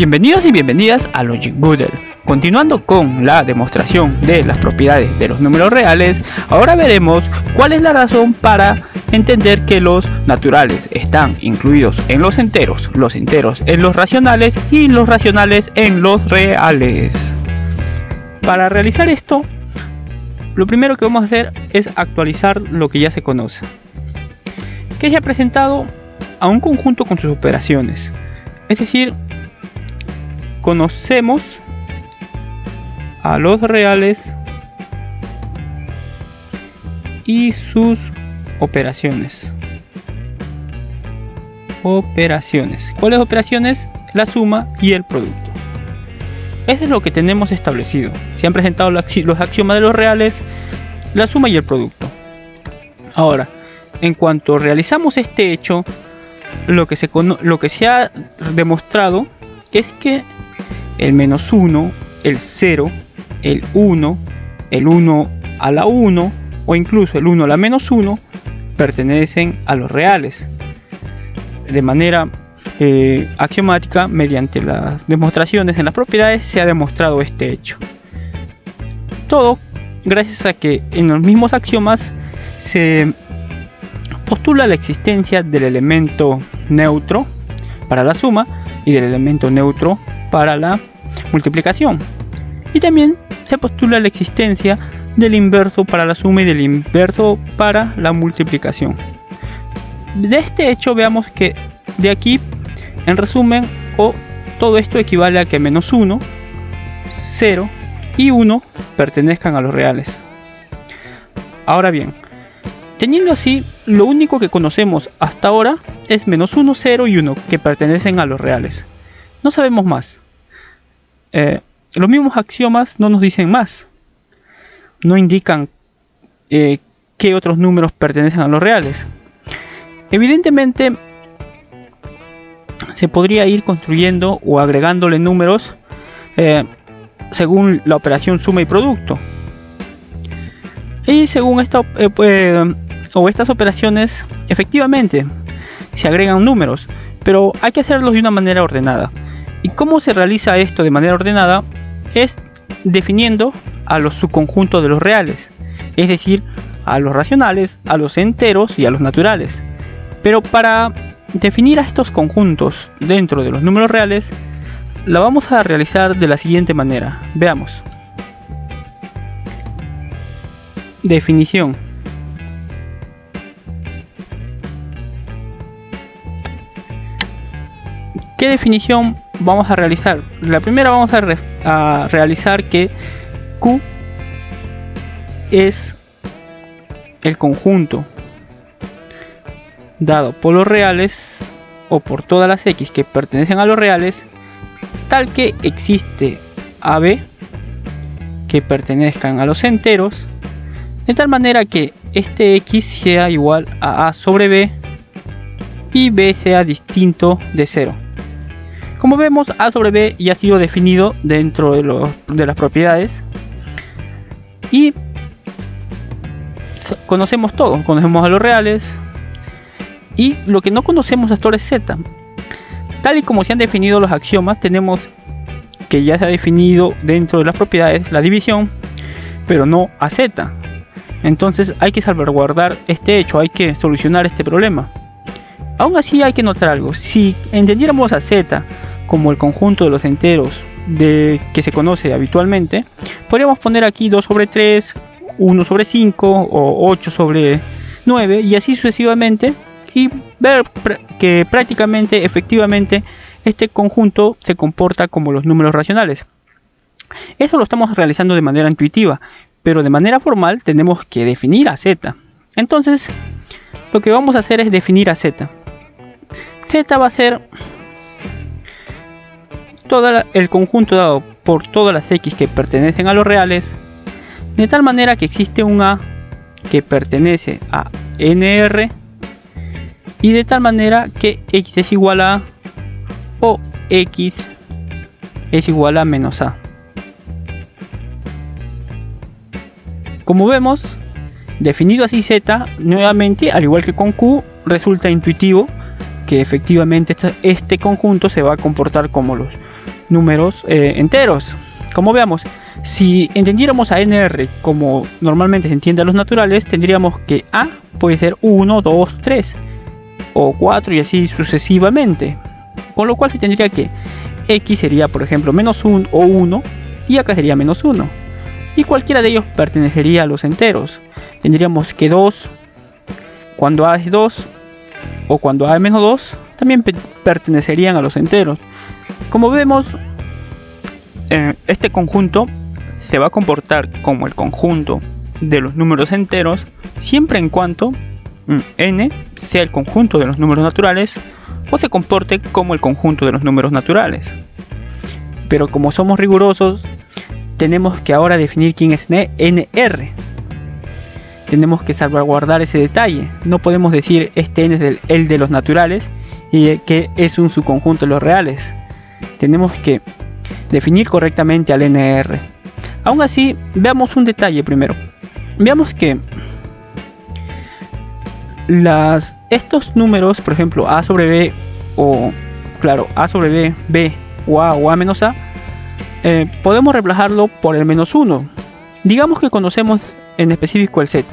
Bienvenidos y bienvenidas a Logic Boodle. Continuando con la demostración de las propiedades de los números reales, ahora veremos cuál es la razón para entender que los naturales están incluidos en los enteros en los racionales y los racionales en los reales. Para realizar esto, lo primero que vamos a hacer es actualizar lo que ya se conoce, que se ha presentado a un conjunto con sus operaciones. Es decir, conocemos a los reales y sus operaciones. ¿Cuáles operaciones? La suma y el producto. Eso es lo que tenemos establecido. Se han presentado los axiomas de los reales, la suma y el producto. Ahora, en cuanto realizamos este hecho, lo que se ha demostrado es que el menos 1, el 0, el 1, el 1 a la 1 o incluso el 1 a la menos 1 pertenecen a los reales. De manera axiomática, mediante las demostraciones en las propiedades, se ha demostrado este hecho. Todo gracias a que en los mismos axiomas se postula la existencia del elemento neutro para la suma y del elemento neutro para la multiplicación, y también se postula la existencia del inverso para la suma y del inverso para la multiplicación. De este hecho veamos que de aquí, en resumen, todo esto equivale a que menos 1, 0 y 1 pertenezcan a los reales. Ahora bien, teniendo así, lo único que conocemos hasta ahora es menos 1, 0 y 1 que pertenecen a los reales. No sabemos más. Los mismos axiomas no nos dicen más. No indican qué otros números pertenecen a los reales. Evidentemente, se podría ir construyendo o agregándole números según la operación suma y producto. Y según estas operaciones, efectivamente, se agregan números, pero hay que hacerlos de una manera ordenada. ¿Y cómo se realiza esto de manera ordenada? Es definiendo a los subconjuntos de los reales, es decir, a los racionales, a los enteros y a los naturales. Pero para definir a estos conjuntos dentro de los números reales, la vamos a realizar de la siguiente manera. Veamos. Definición. ¿Qué definición vamos a realizar? La primera vamos a realizar que Q es el conjunto dado por los reales o por todas las X que pertenecen a los reales, tal que existe AB que pertenezcan a los enteros, de tal manera que este X sea igual a A sobre B y B sea distinto de 0. Como vemos, A sobre B ya ha sido definido dentro de las propiedades y conocemos todo. Conocemos a los reales y lo que no conocemos hasta ahora es Z. Tal y como se han definido los axiomas, tenemos que ya se ha definido dentro de las propiedades la división, pero no a Z. Entonces hay que salvaguardar este hecho, hay que solucionar este problema. Aún así hay que notar algo. Si entendiéramos a Z como el conjunto de los enteros que se conoce habitualmente, podríamos poner aquí 2 sobre 3, 1 sobre 5 o 8 sobre 9 y así sucesivamente, y ver que prácticamente, efectivamente, este conjunto se comporta como los números racionales. Eso lo estamos realizando de manera intuitiva, pero de manera formal tenemos que definir a Z. Entonces, lo que vamos a hacer es definir a Z. Z va a ser todo el conjunto dado por todas las X que pertenecen a los reales, de tal manera que existe un A que pertenece a NR, y de tal manera que X es igual a o X es igual a menos A. Como vemos, definido así Z, nuevamente, al igual que con Q, resulta intuitivo que efectivamente este conjunto se va a comportar como los números enteros. Como veamos, si entendiéramos a NR como normalmente se entiende a los naturales, tendríamos que A puede ser 1, 2, 3 o 4 y así sucesivamente. Con lo cual se tendría que X sería por ejemplo menos 1 o 1 y acá sería menos 1. Y cualquiera de ellos pertenecería a los enteros. Tendríamos que 2, cuando A es 2 o cuando A es menos 2, también pertenecerían a los enteros. Como vemos, este conjunto se va a comportar como el conjunto de los números enteros siempre en cuanto n sea el conjunto de los números naturales o se comporte como el conjunto de los números naturales. Pero como somos rigurosos, tenemos que ahora definir quién es NR. Tenemos que salvaguardar ese detalle. No podemos decir este n es el de los naturales y que es un subconjunto de los reales. Tenemos que definir correctamente al NR. Aún así, veamos un detalle primero. Veamos que estos números, por ejemplo a sobre b o claro a sobre b, b o a menos a, podemos reemplazarlo por el menos 1. Digamos que conocemos en específico el z.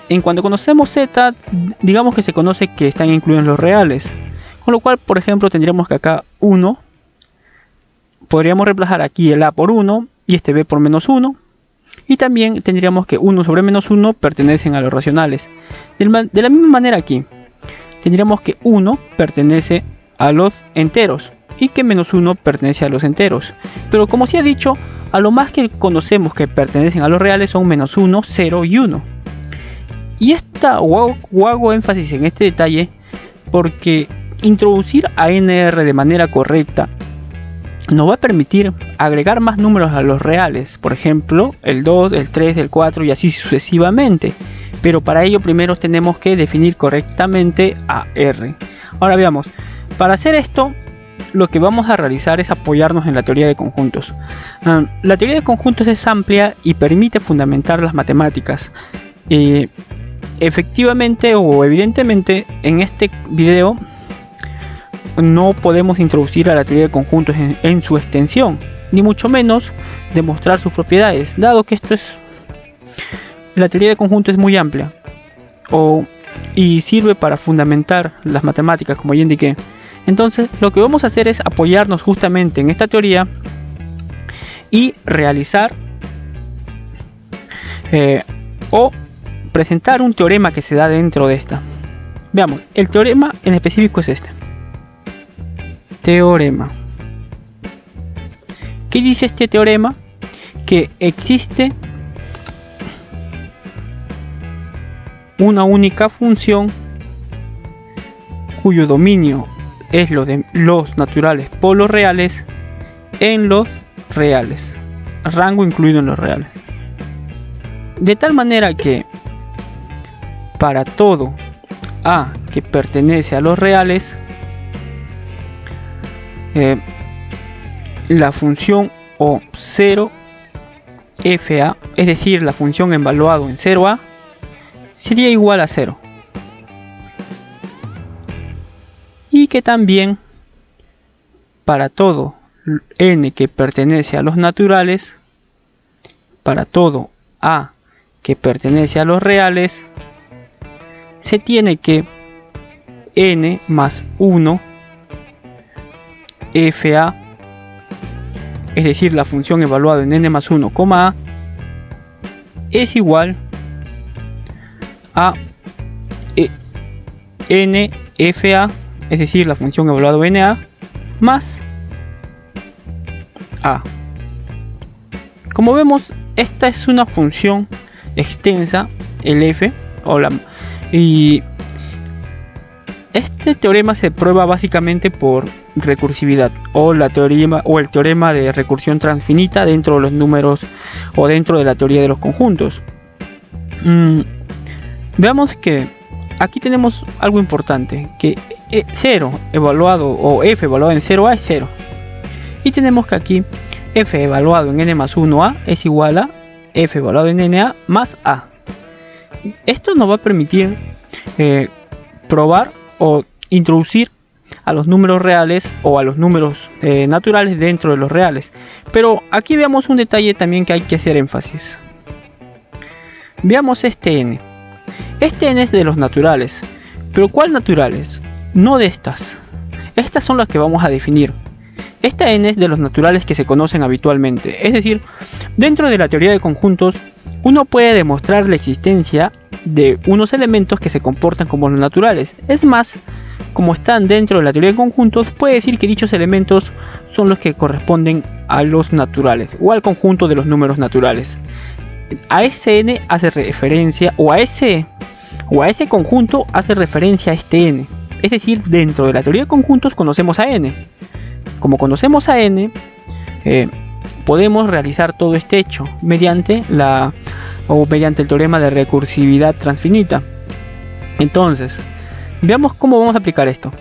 En cuanto conocemos z, digamos que se conoce que están incluidos los reales, con lo cual por ejemplo tendríamos que acá 1, podríamos reemplazar aquí el a por 1 y este b por menos 1. Y también tendríamos que 1 sobre menos 1 pertenecen a los racionales. De la misma manera aquí, tendríamos que 1 pertenece a los enteros y que menos 1 pertenece a los enteros. Pero como se ha dicho, a lo más que conocemos que pertenecen a los reales son menos 1, 0 y 1. Y hago énfasis en este detalle porque introducir a NR de manera correcta nos va a permitir agregar más números a los reales, por ejemplo el 2, el 3, el 4 y así sucesivamente, pero para ello primero tenemos que definir correctamente a R. Ahora veamos, para hacer esto lo que vamos a realizar es apoyarnos en la teoría de conjuntos. La teoría de conjuntos es amplia y permite fundamentar las matemáticas. Efectivamente o evidentemente en este video no podemos introducir a la teoría de conjuntos en su extensión, ni mucho menos demostrar sus propiedades, dado que la teoría de conjuntos es muy amplia y sirve para fundamentar las matemáticas, como ya indiqué. Entonces lo que vamos a hacer es apoyarnos justamente en esta teoría y realizar o presentar un teorema que se da dentro de esta. Veamos, el teorema en específico es este. Teorema. ¿Qué dice este teorema? Que existe una única función cuyo dominio es lo de los naturales por los reales en los reales, rango incluido en los reales, de tal manera que para todo a que pertenece a los reales, la función o 0 fa, es decir la función evaluado en 0a, sería igual a 0, y que también para todo n que pertenece a los naturales, para todo a que pertenece a los reales, se tiene que n más 1 fa, es decir la función evaluada en n más 1, a, es igual a n fa, es decir la función evaluada en na, más a. Como vemos, esta es una función extensa, el f, y este teorema se prueba básicamente por recursividad o el teorema de recursión transfinita dentro de los números o dentro de la teoría de los conjuntos. Veamos que aquí tenemos algo importante, que 0 evaluado o f evaluado en 0a es 0, y tenemos que aquí f evaluado en n más 1a es igual a f evaluado en na más a. Esto nos va a permitir probar o introducir a los números reales o a los números naturales dentro de los reales. Pero aquí veamos un detalle también que hay que hacer énfasis. Veamos este n. Este n es de los naturales. ¿Pero cuál naturales? No de estas. Estas son las que vamos a definir. Esta n es de los naturales que se conocen habitualmente. Es decir, dentro de la teoría de conjuntos, uno puede demostrar la existencia de unos elementos que se comportan como los naturales. Es más, como están dentro de la teoría de conjuntos, puede decir que dichos elementos son los que corresponden a los naturales o al conjunto de los números naturales. A ese n hace referencia, o a ese conjunto hace referencia a este n. Es decir, dentro de la teoría de conjuntos conocemos a n. Como conocemos a n, podemos realizar todo este hecho mediante el teorema de recursividad transfinita. Entonces, veamos cómo vamos a aplicar esto.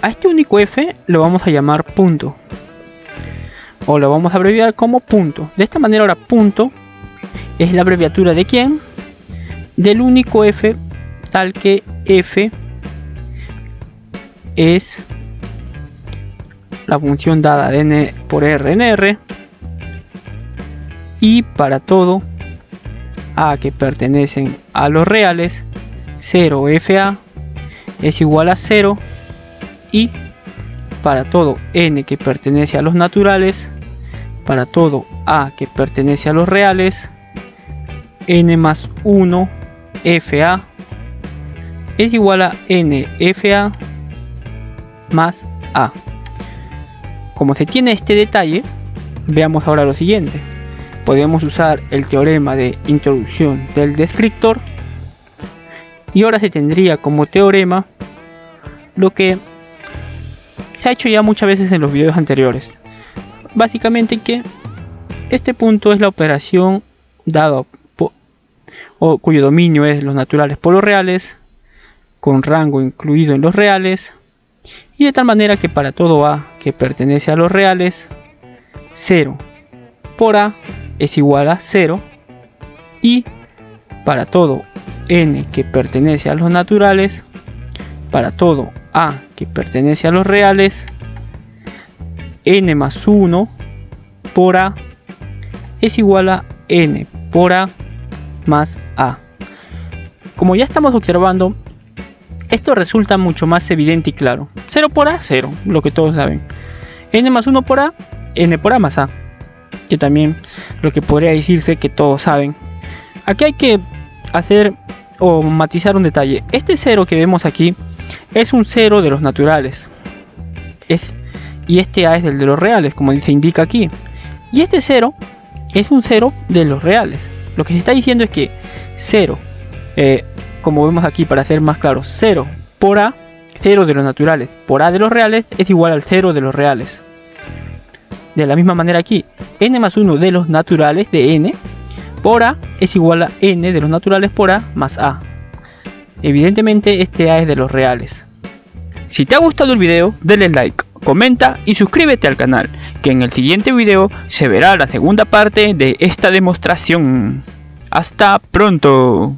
A este único f lo vamos a llamar punto, o lo vamos a abreviar como punto. De esta manera, ahora punto es la abreviatura de ¿quién? Del único f, tal que f es la función dada de n por r en r, y para todo a que pertenecen a los reales, 0fa es igual a 0, y para todo n que pertenece a los naturales, para todo a que pertenece a los reales, n más 1 fa es igual a n fa más a. Como se tiene este detalle, veamos ahora lo siguiente. Podemos usar el teorema de introducción del descriptor, y ahora se tendría como teorema lo que se ha hecho ya muchas veces en los videos anteriores. Básicamente que este punto es la operación dado o cuyo dominio es los naturales por los reales, con rango incluido en los reales, y de tal manera que para todo a que pertenece a los reales, 0 por a es igual a 0, y para todo n que pertenece a los naturales, para todo a que pertenece a los reales, n más 1 por a es igual a n por a más a. Como ya estamos observando, esto resulta mucho más evidente y claro. 0 por a, 0, lo que todos saben. N más 1 por a, n por a más a, que también lo que podría decirse que todos saben. Aquí hay que hacer o matizar un detalle. Este 0 que vemos aquí es un 0 de los naturales, y este a es el de los reales, como se indica aquí. Y este 0 es un 0 de los reales. Lo que se está diciendo es que 0, como vemos aquí para ser más claro, 0 por a, 0 de los naturales por a de los reales es igual al 0 de los reales. De la misma manera aquí, n más 1 de los naturales de n por a es igual a n de los naturales por a más a. Evidentemente este a es de los reales. Si te ha gustado el video, denle like, comenta y suscríbete al canal, que en el siguiente video se verá la segunda parte de esta demostración. ¡Hasta pronto!